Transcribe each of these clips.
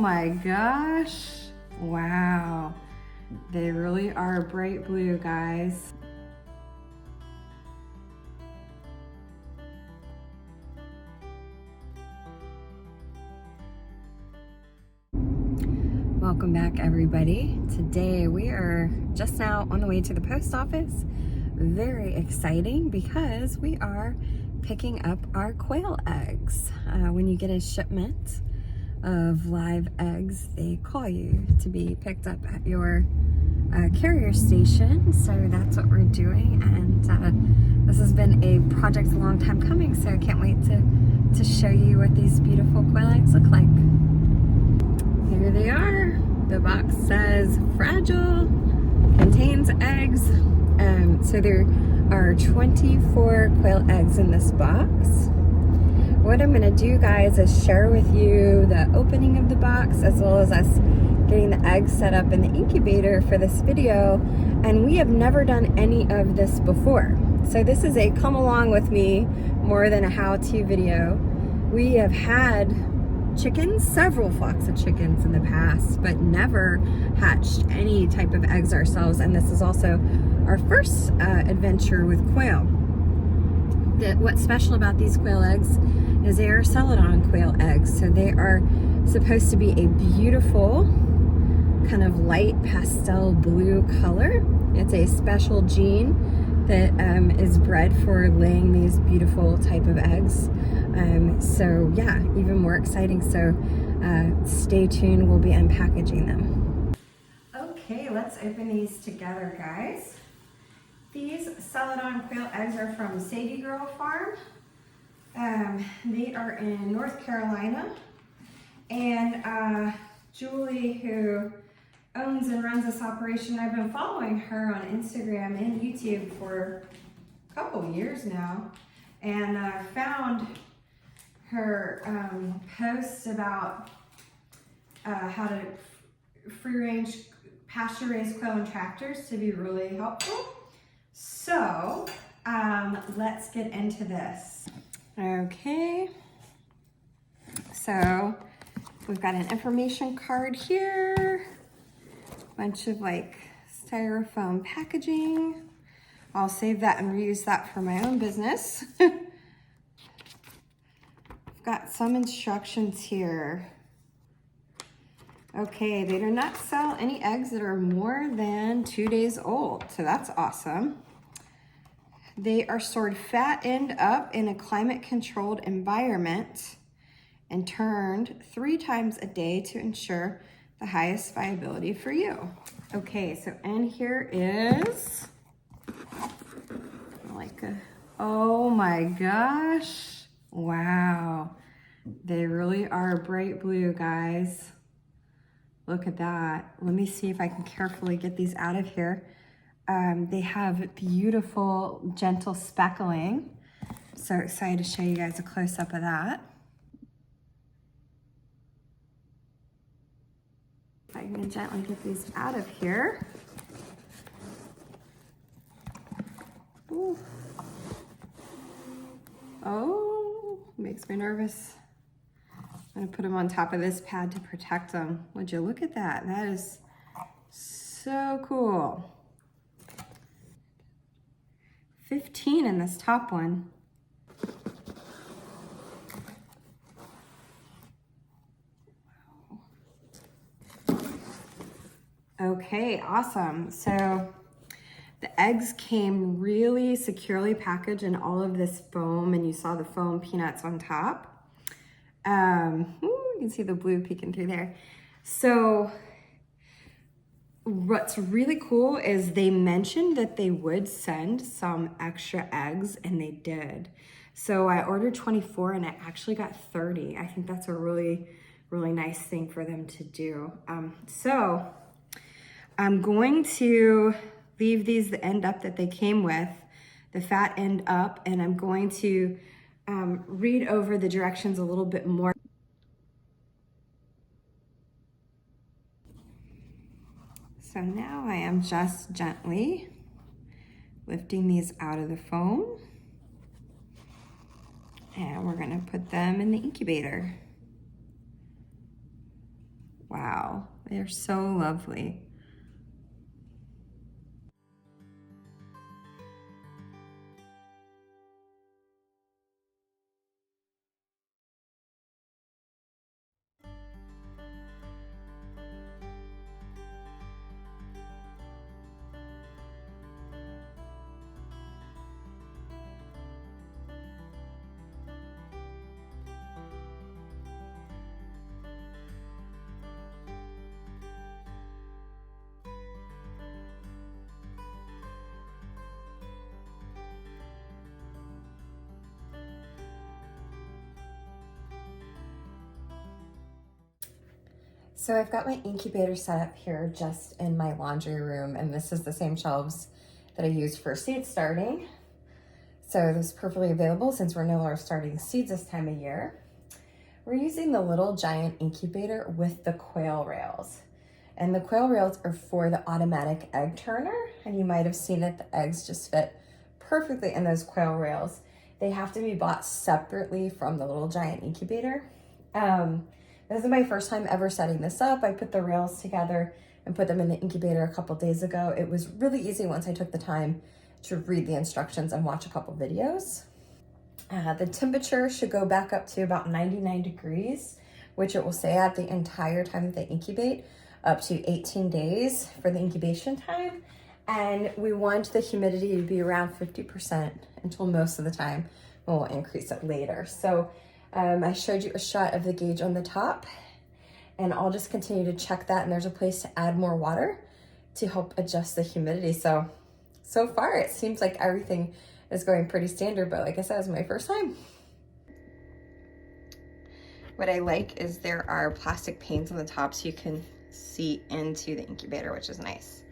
my gosh. Wow. They really are bright blue, guys. Welcome back, everybody. Today we are just now on the way to the post office. Very exciting because we are picking up our quail eggs. When you get a shipment of live eggs, they call you to be picked up at your carrier station. So that's what we're doing, and this has been a project a long time coming, so I can't wait to show you what these beautiful quail eggs look like. Here they are. The box says fragile, contains eggs. So there are 24 quail eggs in this box. What I'm gonna do, guys, is share with you the opening of the box as well as us getting the eggs set up in the incubator for this video. And we have never done any of this before. So this is a come along with me more than a how-to video. We have had chickens, several flocks of chickens in the past, but never hatched any type of eggs ourselves. And this is also our first adventure with quail. What's special about these quail eggs is they are Celadon quail eggs. So they are supposed to be a beautiful kind of light pastel blue color. It's a special gene that is bred for laying these beautiful type of eggs. So yeah, even more exciting. So stay tuned, we'll be unpackaging them. Okay, let's open these together, guys. These Celadon quail eggs are from Sadie Girl Farm. They are in North Carolina. And Julie, who owns and runs this operation, I've been following her on Instagram and YouTube for a couple years now. And found her posts about how to free-range pasture-raised quail and tractors to be really helpful. So let's get into this. Okay, so we've got an information card here, a bunch of like styrofoam packaging. I'll save that and reuse that for my own business. I've got some instructions here. Okay, they do not sell any eggs that are more than 2 days old, so that's awesome. They are stored fattened up in a climate-controlled environment and turned 3 times a day to ensure the highest viability for you. Okay, so in here is like a, oh my gosh, wow. They really are bright blue, guys. Look at that. Let me see if I can carefully get these out of here. They have beautiful, gentle speckling. So excited to show you guys a close-up of that. If I can gently get these out of here. Ooh. Oh, makes me nervous. I'm gonna put them on top of this pad to protect them. Would you look at that? That is so cool. 15 in this top one. Okay, awesome. So the eggs came really securely packaged in all of this foam, and you saw the foam peanuts on top. You can see the blue peeking through there. So what's really cool is they mentioned that they would send some extra eggs, and they did. So I ordered 24 and I actually got 30. I think that's a really, really nice thing for them to do. So I'm going to leave these the end up that they came with, the fat end up, and I'm going to read over the directions a little bit more. So now I am just gently lifting these out of the foam, and we're gonna put them in the incubator. Wow, they're so lovely. So I've got my incubator set up here just in my laundry room, and this is the same shelves that I use for seed starting. So this is perfectly available since we're no longer starting seeds this time of year. We're using the little giant incubator with the quail rails. And the quail rails are for the automatic egg turner, and you might have seen it, the eggs just fit perfectly in those quail rails. They have to be bought separately from the little giant incubator. This is my first time ever setting this up. I put the rails together and put them in the incubator a couple days ago. It was really easy once I took the time to read the instructions and watch a couple videos. The temperature should go back up to about 99 degrees, which it will stay at the entire time that they incubate, up to 18 days for the incubation time. And we want the humidity to be around 50% until most of the time. We'll increase it later. So I showed you a shot of the gauge on the top, and I'll just continue to check that, and there's a place to add more water to help adjust the humidity. So far it seems like everything is going pretty standard, but like I said, it's my first time. What I like is there are plastic panes on the top so you can see into the incubator, which is nice.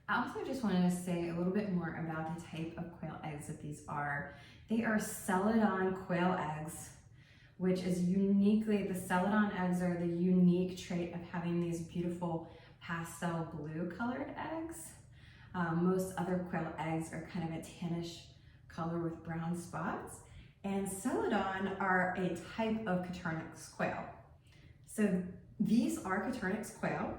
I also just wanted to say a little bit more about the type of quail eggs that these are. They are Celadon quail eggs, which is uniquely, the Celadon eggs are the unique trait of having these beautiful pastel blue colored eggs. Most other quail eggs are kind of a tannish color with brown spots, and Celadon are a type of Caturnix quail. So these are Caturnix quail,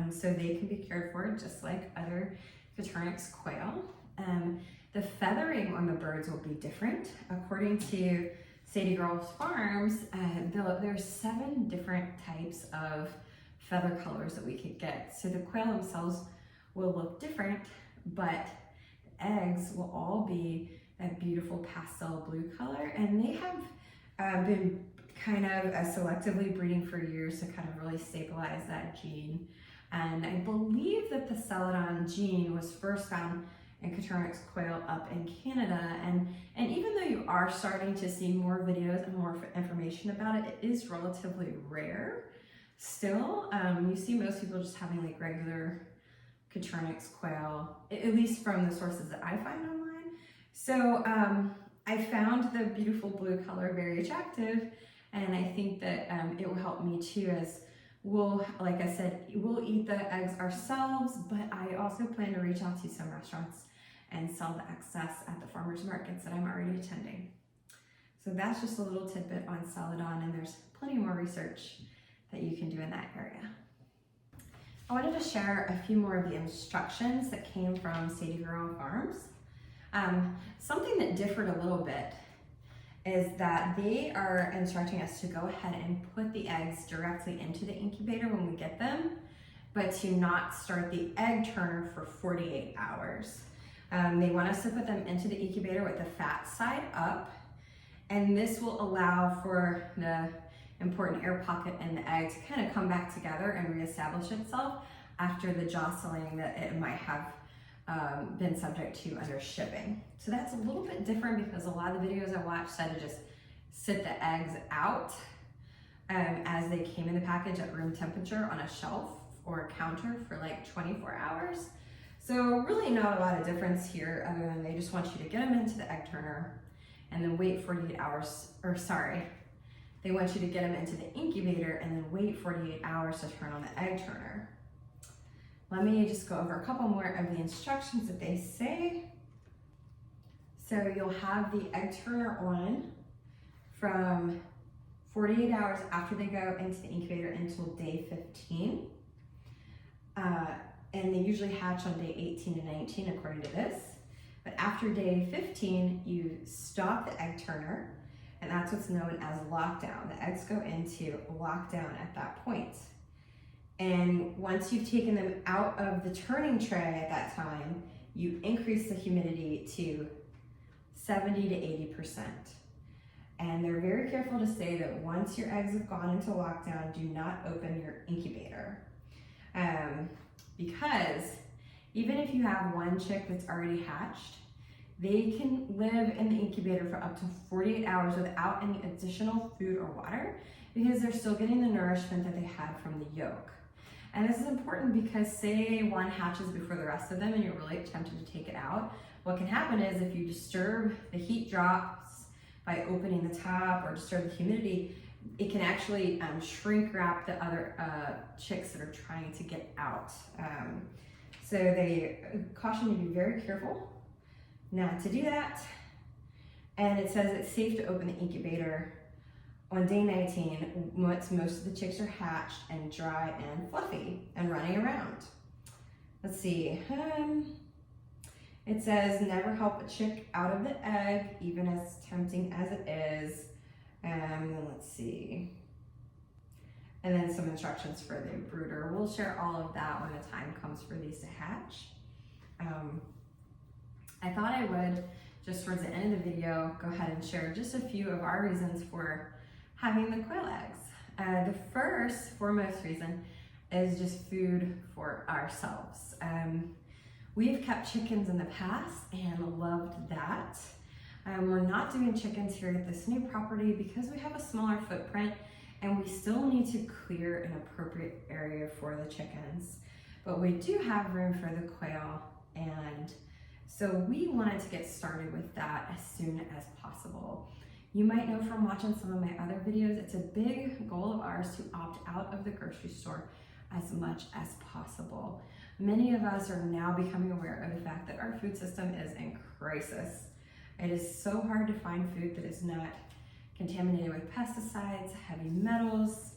so they can be cared for just like other Caturnix quail. The feathering on the birds will be different. According to Sadie Girls Farms, there's 7 different types of feather colors that we could get. So the quail themselves will look different, but eggs will all be that beautiful pastel blue color, and they have been kind of selectively breeding for years to kind of really stabilize that gene. And I believe that the Celadon gene was first found in Caturnix quail up in Canada, and even though you are starting to see more videos and more information about it, it is relatively rare still. You see most people just having like regular Caturnix quail, at least from the sources that I find online. So I found the beautiful blue color very attractive, and I think that it will help me too, as we'll, like I said, we'll eat the eggs ourselves, but I also plan to reach out to some restaurants and sell the excess at the farmers markets that I'm already attending. So that's just a little tidbit on Celadon, and there's plenty more research that you can do in that area. I wanted to share a few more of the instructions that came from Sadie Girl Farms. Something that differed a little bit is that they are instructing us to go ahead and put the eggs directly into the incubator when we get them, but to not start the egg turner for 48 hours. They want us to put them into the incubator with the fat side up, and this will allow for the important air pocket in the egg to kind of come back together and reestablish itself after the jostling that it might have been subject to under shipping. So that's a little bit different, because a lot of the videos I watched said to just sit the eggs out as they came in the package at room temperature on a shelf or a counter for like 24 hours. So really not a lot of difference here, other than they just want you to get them into the egg turner and then wait 48 hours, they want you to get them into the incubator and then wait 48 hours to turn on the egg turner. Let me just go over a couple more of the instructions that they say. So you'll have the egg turner on from 48 hours after they go into the incubator until day 15. And they usually hatch on day 18 and 19 according to this. But after day 15, you stop the egg turner, and that's what's known as lockdown. The eggs go into lockdown at that point. And once you've taken them out of the turning tray at that time, you increase the humidity to 70 to 80%. And they're very careful to say that once your eggs have gone into lockdown, do not open your incubator. Because even if you have one chick that's already hatched, they can live in the incubator for up to 48 hours without any additional food or water, because they're still getting the nourishment that they had from the yolk. And this is important because say one hatches before the rest of them and you're really tempted to take it out, what can happen is if you disturb the heat drops by opening the top or disturb the humidity, it can actually shrink wrap the other chicks that are trying to get out. So they caution you to be very careful not to do that. And it says it's safe to open the incubator on day 19 once most of the chicks are hatched and dry and fluffy and running around. Let's see. It says never help a chick out of the egg, even as tempting as it is. Let's see. And then some instructions for the brooder. We'll share all of that when the time comes for these to hatch. I thought I would, just towards the end of the video, go ahead and share just a few of our reasons for having the quail eggs. The first, foremost reason is just food for ourselves. We've kept chickens in the past and loved that. We're not doing chickens here at this new property because we have a smaller footprint and we still need to clear an appropriate area for the chickens. But we do have room for the quail, and so we wanted to get started with that as soon as possible. You might know from watching some of my other videos, it's a big goal of ours to opt out of the grocery store as much as possible. Many of us are now becoming aware of the fact that our food system is in crisis. It is so hard to find food that is not contaminated with pesticides, heavy metals,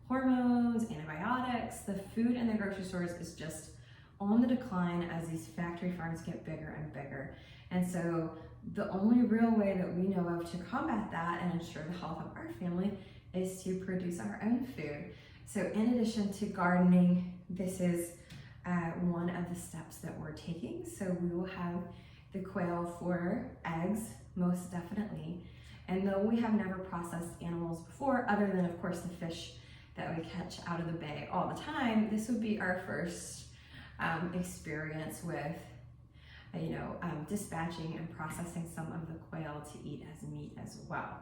hormones, antibiotics. The food in the grocery stores is just on the decline as these factory farms get bigger and bigger. And so the only real way that we know of to combat that and ensure the health of our family is to produce our own food. So in addition to gardening, this is one of the steps that we're taking. So we will have the quail for eggs, most definitely. And though we have never processed animals before, other than of course the fish that we catch out of the bay all the time, this would be our first experience with dispatching and processing some of the quail to eat as meat as well.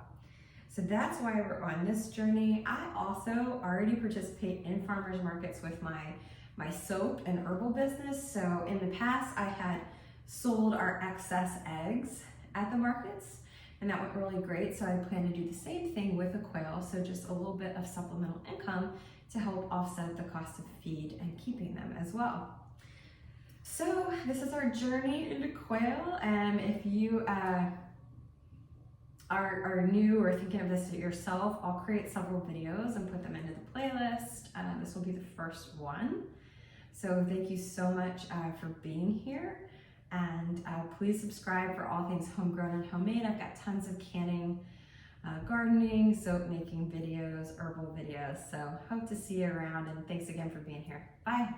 So that's why we're on this journey. I also already participate in farmers markets with my soap and herbal business. So in the past, I had sold our excess eggs at the markets, and that went really great. So I plan to do the same thing with the quail. So just a little bit of supplemental income to help offset the cost of feed and keeping them as well. So this is our journey into quail. If you are new or thinking of this yourself, I'll create several videos and put them into the playlist. This will be the first one. So thank you so much for being here. And please subscribe for all things homegrown and homemade. I've got tons of canning, gardening, soap making videos, herbal videos. So hope to see you around, and thanks again for being here. Bye.